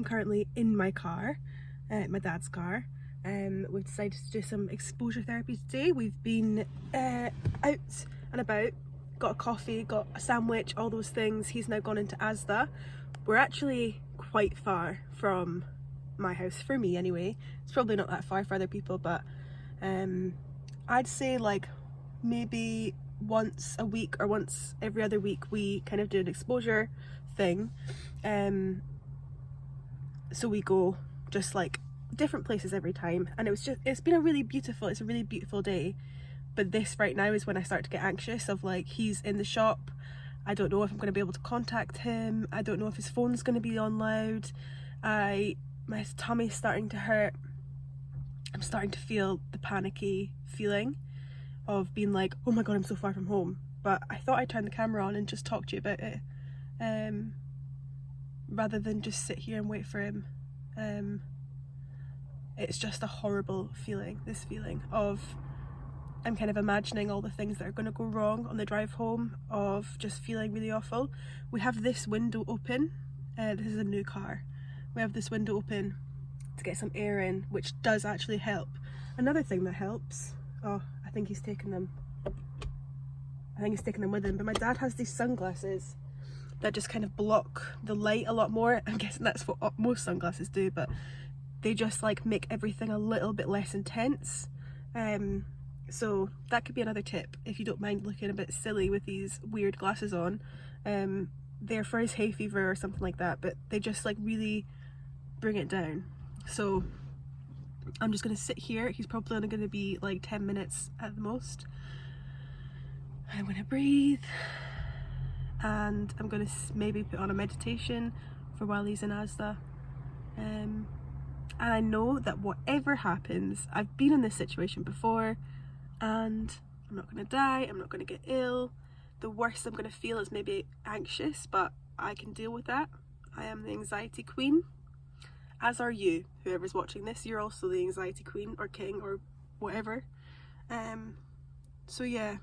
I'm currently in my car, my dad's car. We've decided to do some exposure therapy today. We've been out and about, got a coffee, got a sandwich, all those things. He's now gone into Asda. We're actually quite far from my house, for me anyway. It's probably not that far for other people, but I'd say like maybe once a week or once every other week we kind of do an exposure thing. So we go just like different places every time, and it's been a really beautiful day. But this right now is when I start to get anxious of like, he's in the shop, I don't know if I'm going to be able to contact him, I don't know if his phone's going to be on loud, my tummy's starting to hurt, I'm starting to feel the panicky feeling of being like, oh my god, I'm so far from home. But I thought I'd turn the camera on and just talk to you about it, rather than just sit here and wait for him. It's just a horrible feeling, this feeling of, I'm kind of imagining all the things that are going to go wrong on the drive home, of just feeling really awful. We have this window open, this is a new car, we have this window open to get some air in, which does actually help. Another thing that helps, oh, I think he's taken them with him, but my dad has these sunglasses that just kind of block the light a lot more. I'm guessing that's what most sunglasses do, but they just like make everything a little bit less intense. So that could be another tip if you don't mind looking a bit silly with these weird glasses on. They're for his hay fever or something like that, but they just like really bring it down. So I'm just going to sit here. He's probably only going to be like 10 minutes at the most. I'm going to breathe, and I'm going to maybe put on a meditation for while he's in Asda. And I know that whatever happens, I've been in this situation before, and I'm not going to die, I'm not going to get ill. The worst I'm going to feel is maybe anxious, but I can deal with that. I am the anxiety queen, as are you. Whoever's watching this, you're also the anxiety queen or king or whatever. So yeah.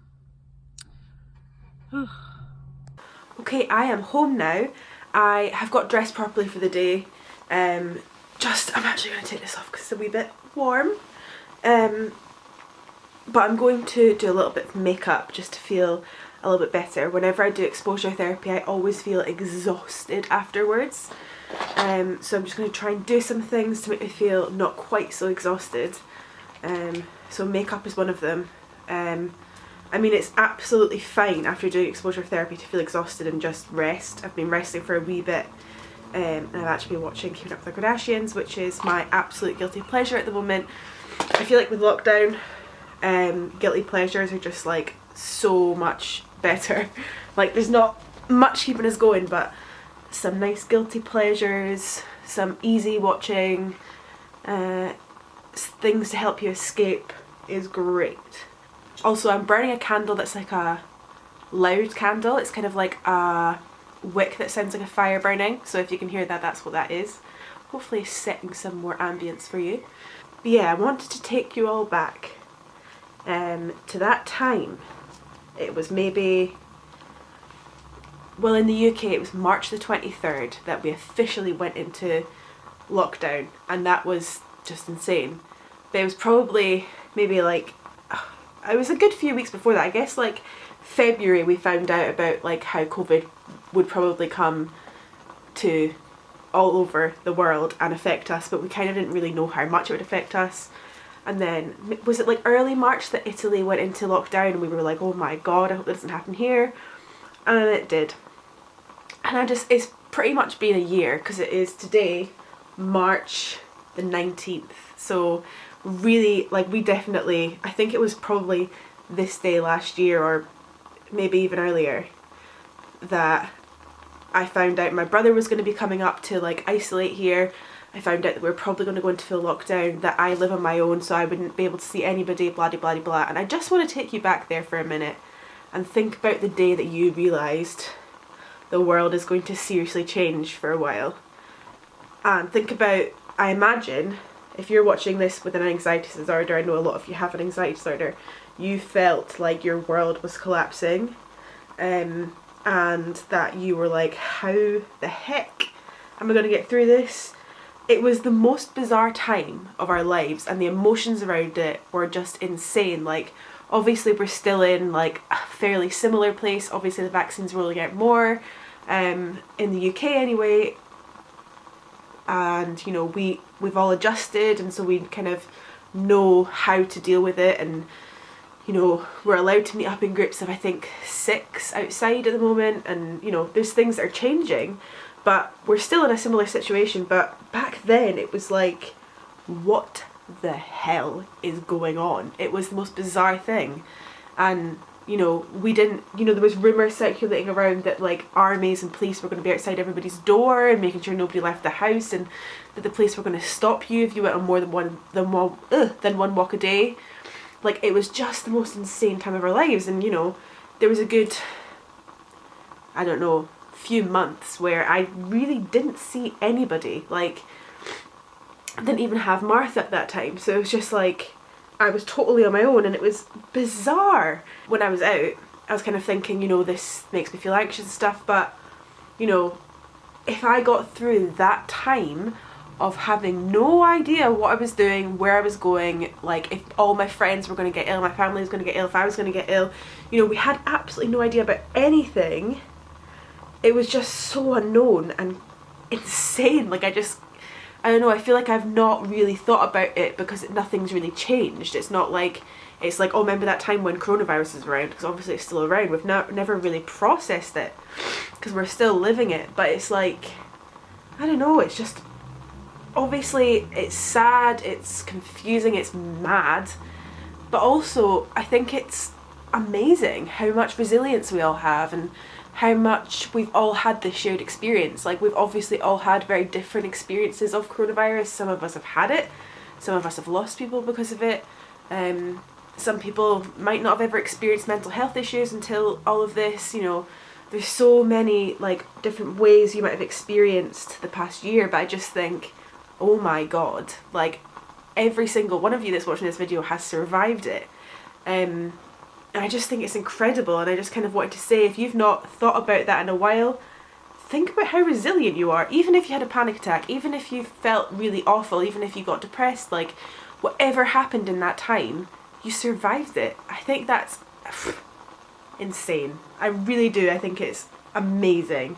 Okay, I am home now. I have got dressed properly for the day. I'm actually going to take this off because it's a wee bit warm. But I'm going to do a little bit of makeup just to feel a little bit better. Whenever I do exposure therapy, I always feel exhausted afterwards. So I'm just going to try and do some things to make me feel not quite so exhausted. So makeup is one of them. I mean, it's absolutely fine after doing exposure therapy to feel exhausted and just rest. I've been resting for a wee bit, and I've actually been watching Keeping Up with the Kardashians, which is my absolute guilty pleasure at the moment. I feel like with lockdown, guilty pleasures are just like so much better. Like, there's not much keeping us going, but some nice guilty pleasures, some easy watching, things to help you escape is great. Also, I'm burning a candle that's like a loud candle. It's kind of like a wick that sounds like a fire burning. So if you can hear that, that's what that is. Hopefully setting some more ambience for you. But yeah, I wanted to take you all back to that time. It was maybe, well, in the UK it was March the 23rd that we officially went into lockdown, and that was just insane. But it was probably maybe like, it was a good few weeks before that. I guess like February we found out about like how COVID would probably come to all over the world and affect us, but we kind of didn't really know how much it would affect us. And then was it like early March that Italy went into lockdown, and we were like, oh my god, I hope that doesn't happen here. And then it did. And it's pretty much been a year, because it is today March the 19th. So really, like, we definitely, I think it was probably this day last year, or maybe even earlier, that I found out my brother was going to be coming up to like isolate here. I found out that we were probably going to go into full lockdown, that I live on my own so I wouldn't be able to see anybody, blah blah blah blah. And I just want to take you back there for a minute and think about the day that you realised the world is going to seriously change for a while. And think about, I imagine, if you're watching this with an anxiety disorder, I know a lot of you have an anxiety disorder, you felt like your world was collapsing, and that you were like, how the heck am I going to get through this? it was the most bizarre time of our lives, and the emotions around it were just insane. Like, obviously we're still in like a fairly similar place. Obviously the vaccine's rolling out more in the UK anyway, and you know, we've all adjusted, and so we kind of know how to deal with it. And you know, we're allowed to meet up in groups of I think 6 outside at the moment, and you know, there's things that are changing, but we're still in a similar situation. But back then it was like, what the hell is going on? It was the most bizarre thing. And you know, we didn't, you know, there was rumours circulating around that like armies and police were going to be outside everybody's door and making sure nobody left the house, and that the police were going to stop you if you went on more than one walk a day. Like, it was just the most insane time of our lives. And you know, there was a good, I don't know, few months where I really didn't see anybody. Like, I didn't even have Martha at that time, so it was just like I was totally on my own, and it was bizarre. When I was out, I was kind of thinking, you know, this makes me feel anxious and stuff, but you know, if I got through that time of having no idea what I was doing, where I was going, like if all my friends were going to get ill, my family was going to get ill, if I was going to get ill, you know, we had absolutely no idea about anything. It was just so unknown and insane. Like, I don't know, I feel like I've not really thought about it because nothing's really changed. It's not like, it's like, oh, remember that time when coronavirus was around? Because obviously it's still around. We've never really processed it because we're still living it. But it's like, I don't know, it's just, obviously it's sad, it's confusing, it's mad. But also, I think it's amazing how much resilience we all have, and how much we've all had this shared experience. Like, we've obviously all had very different experiences of coronavirus. Some of us have had it, some of us have lost people because of it. Some people might not have ever experienced mental health issues until all of this. You know, there's so many like different ways you might have experienced the past year, but I just think, oh my god, like every single one of you that's watching this video has survived it. And I just think it's incredible, and I just kind of wanted to say, if you've not thought about that in a while, think about how resilient you are. Even if you had a panic attack, even if you felt really awful, even if you got depressed, like whatever happened in that time, you survived it. I think that's insane. I really do. I think it's amazing.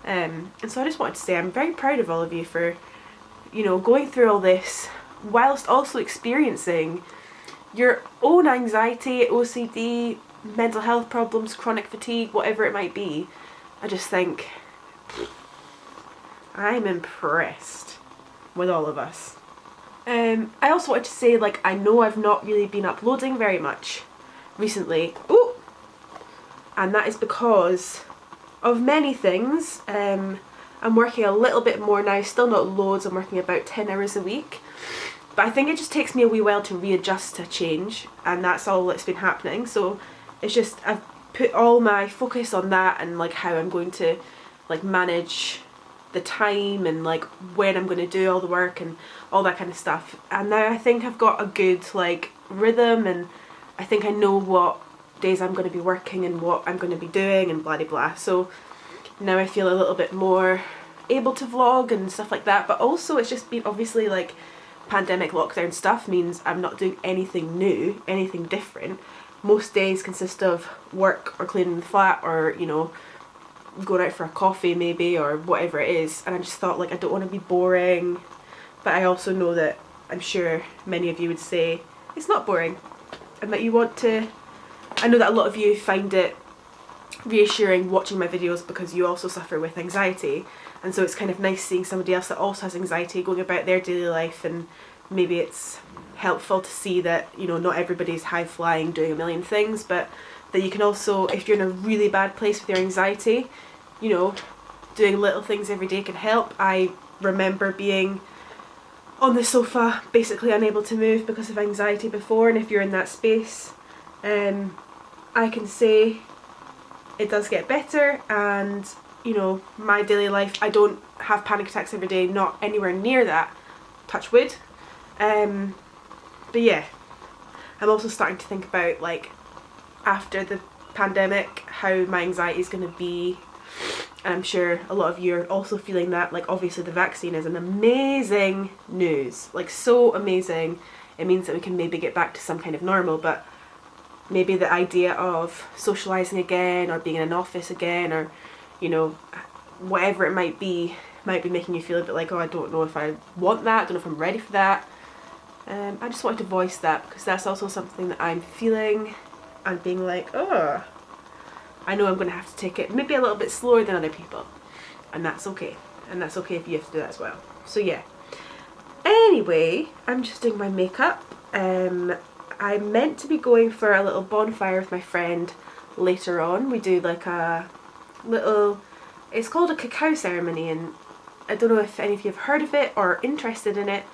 And so I just wanted to say I'm very proud of all of you for, you know, going through all this whilst also experiencing your own anxiety, OCD, mental health problems, chronic fatigue, whatever it might be. I just think I'm impressed with all of us. I also wanted to say, like, I know I've not really been uploading very much recently. Ooh! And that is because of many things. I'm working a little bit more now, still not loads, I'm working about 10 hours a week. But I think it just takes me a wee while to readjust to change, and that's all that's been happening. So it's just, I've put all my focus on that, and like how I'm going to like manage the time, and like when I'm going to do all the work and all that kind of stuff. And now I think I've got a good like rhythm, and I think I know what days I'm going to be working and what I'm going to be doing and blah de blah. So now I feel a little bit more able to vlog and stuff like that. But also it's just been, obviously, like pandemic lockdown stuff means I'm not doing anything new, anything different. Most days consist of work or cleaning the flat, or you know, going out for a coffee maybe, or whatever it is. And I just thought, like, I don't want to be boring, but I also know that I'm sure many of you would say it's not boring, and that you want to, I know that a lot of you find it reassuring watching my videos because you also suffer with anxiety, and so it's kind of nice seeing somebody else that also has anxiety going about their daily life, and maybe it's helpful to see that, you know, not everybody's high flying doing a million things, but that you can also, if you're in a really bad place with your anxiety, you know, doing little things every day can help. I remember being on the sofa basically unable to move because of anxiety before, and if you're in that space, I can say it does get better. And you know, my daily life, I don't have panic attacks every day, not anywhere near that, touch wood. But yeah, I'm also starting to think about, like, after the pandemic, how my anxiety is going to be And I'm sure a lot of you are also feeling that. Like, obviously the vaccine is an amazing news, like so amazing. It means that we can maybe get back to some kind of normal, but maybe the idea of socialising again or being in an office again, or, you know, whatever it might be making you feel a bit like, oh, I don't know if I want that, I don't know if I'm ready for that. I just wanted to voice that because that's also something that I'm feeling and being like, oh, I know I'm going to have to take it maybe a little bit slower than other people, and that's okay. And that's okay if you have to do that as well. So yeah. Anyway, I'm just doing my makeup. I'm meant to be going for a little bonfire with my friend later on. We do like a little, it's called a cacao ceremony, and I don't know if any of you have heard of it or interested in it,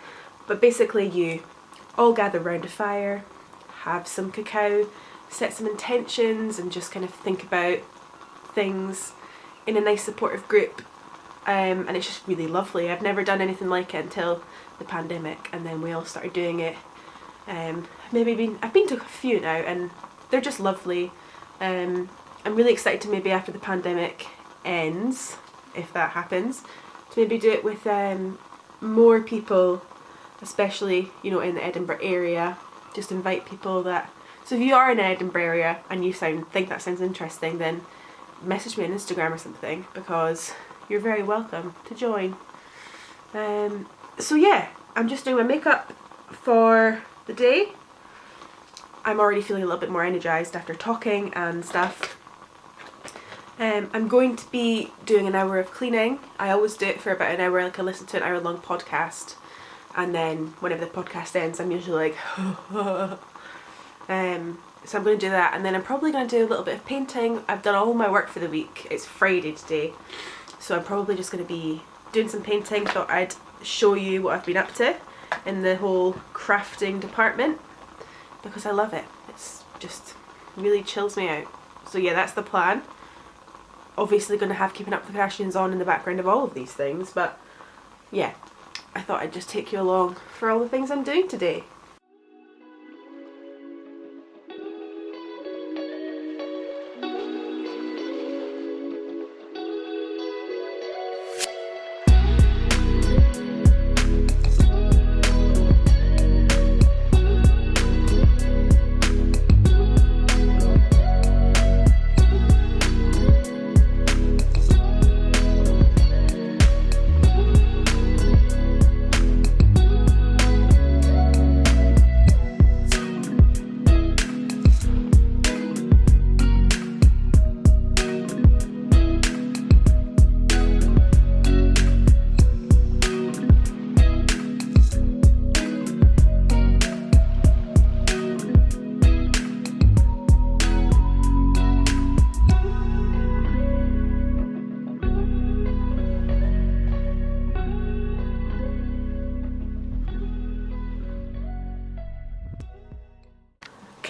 but basically you all gather around a fire, have some cacao, set some intentions, and just kind of think about things in a nice supportive group. And it's just really lovely. I've never done anything like it until the pandemic, and then we all started doing it. I've been to a few now, and they're just lovely. I'm really excited to maybe after the pandemic ends, if that happens, to maybe do it with more people, especially, you know, in the Edinburgh area. Just invite people that, so if you are in the Edinburgh area and you think that sounds interesting, then message me on Instagram or something, because you're very welcome to join. So yeah, I'm just doing my makeup for the day. I'm already feeling a little bit more energised after talking and stuff. I'm going to be doing an hour of cleaning. I always do it for about an hour, like I listen to an hour long podcast, and then whenever the podcast ends I'm usually like so I'm going to do that, and then I'm probably going to do a little bit of painting. I've done all my work for the week. It's Friday today, so I'm probably just going to be doing some painting. Thought I'd show you what I've been up to in the whole crafting department, because I love it. It's just really chills me out. So yeah, that's the plan. Obviously going to have Keeping Up with the Kardashians on in the background of all of these things, but yeah, I thought I'd just take you along for all the things I'm doing today.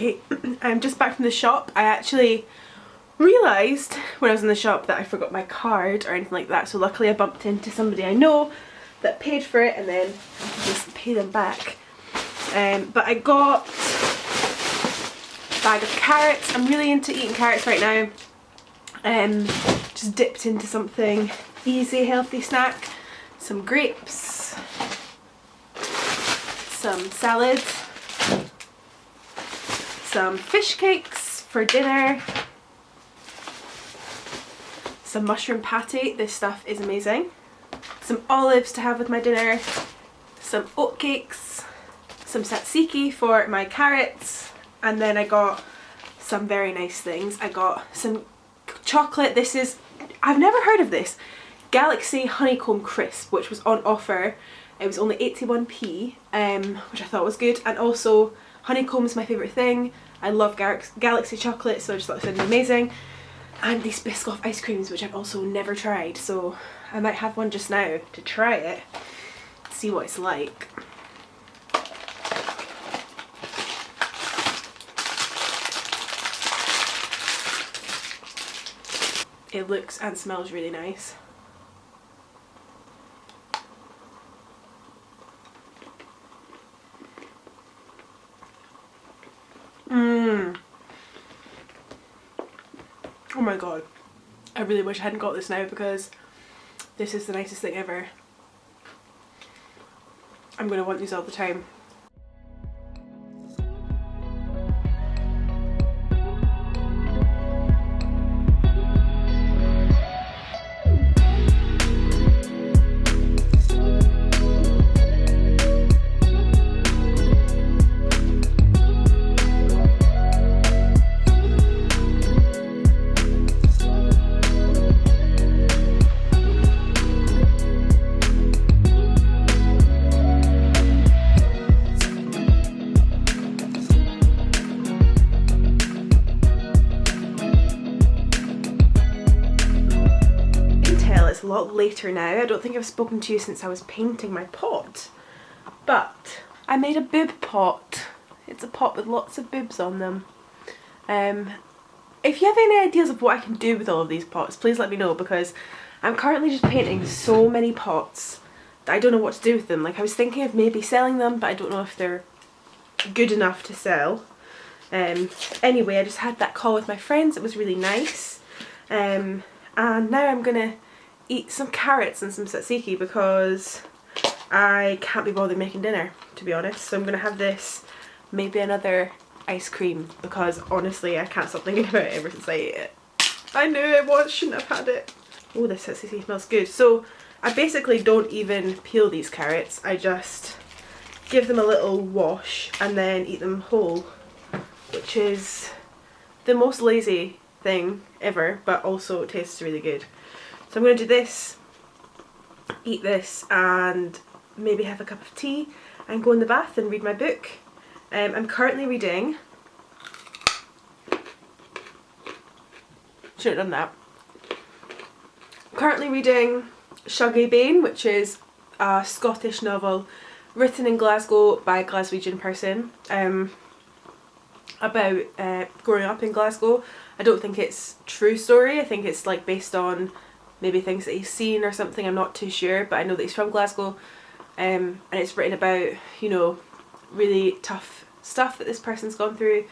Okay, I'm just back from the shop. I actually realised when I was in the shop that I forgot my card or anything like that, so luckily I bumped into somebody I know that paid for it, and then I can just pay them back. But I got a bag of carrots. I'm really into eating carrots right now. Just dipped into something easy, healthy snack. Some grapes, some salad, some fish cakes for dinner, some mushroom patty. This stuff is amazing. Some olives to have with my dinner, some oat cakes, some tzatziki for my carrots, and then I got some very nice things. I got some chocolate. This is, I've never heard of this, Galaxy Honeycomb Crisp, which was on offer. It was only 81p, which I thought was good, and also honeycomb is my favourite thing. I love Galaxy chocolate, so I just thought it sounded amazing. And these Biscoff ice creams, which I've also never tried, so I might have one just now to try it, see what it's like. It looks and smells really nice. Oh my god, I really wish I hadn't got this now because this is the nicest thing ever. I'm going to want these all the time. It's a lot later now. I don't think I've spoken to you since I was painting my pot, but I made a boob pot. It's a pot with lots of boobs on them. If you have any ideas of what I can do with all of these pots, please let me know, because I'm currently just painting so many pots that I don't know what to do with them. Like, I was thinking of maybe selling them, but I don't know if they're good enough to sell. Anyway, I just had that call with my friends. It was really nice. And now I'm gonna eat some carrots and some tzatziki because I can't be bothered making dinner, to be honest. So I'm gonna have this, maybe another ice cream, because honestly I can't stop thinking about it ever since I ate it. I knew it shouldn't have had it. Oh, this tzatziki smells good. So I basically don't even peel these carrots. I just give them a little wash and then eat them whole, which is the most lazy thing ever, but also it tastes really good. So I'm going to do this, eat this, and maybe have a cup of tea and go in the bath and read my book. I'm currently reading, should have done that, I'm currently reading Shuggie Bain, which is a Scottish novel written in Glasgow by a Glaswegian person, about growing up in Glasgow. I don't think it's true story. I think it's like based on maybe things that he's seen or something. I'm not too sure, but I know that he's from Glasgow, and it's written about, you know, really tough stuff that this person's gone through.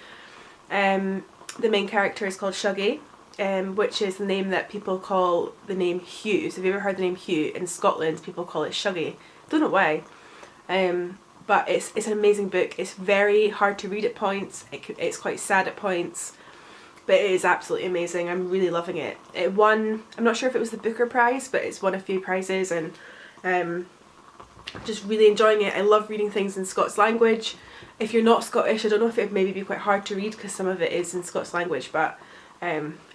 The main character is called Shuggie, which is the name that people call the name Hugh. So have you ever heard the name Hugh? In Scotland people call it Shuggie. Don't know why. But it's an amazing book. It's very hard to read at points. It's quite sad at points, but it is absolutely amazing. I'm really loving it. It won, I'm not sure if it was the Booker Prize, but it's won a few prizes, and just really enjoying it. I love reading things in Scots language. If you're not Scottish, I don't know if it would maybe be quite hard to read because some of it is in Scots language, but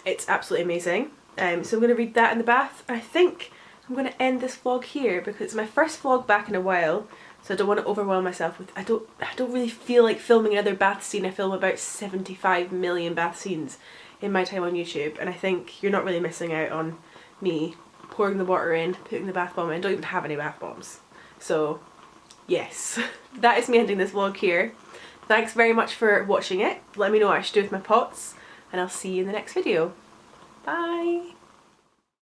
it's absolutely amazing. So I'm going to read that in the bath. I think I'm going to end this vlog here because it's my first vlog back in a while. So I don't want to overwhelm myself with, I don't really feel like filming another bath scene. I film about 75 million bath scenes in my time on YouTube, and I think you're not really missing out on me pouring the water in, putting the bath bomb in. I don't even have any bath bombs. So yes, that is me ending this vlog here. Thanks very much for watching it. Let me know what I should do with my pots, and I'll see you in the next video. Bye!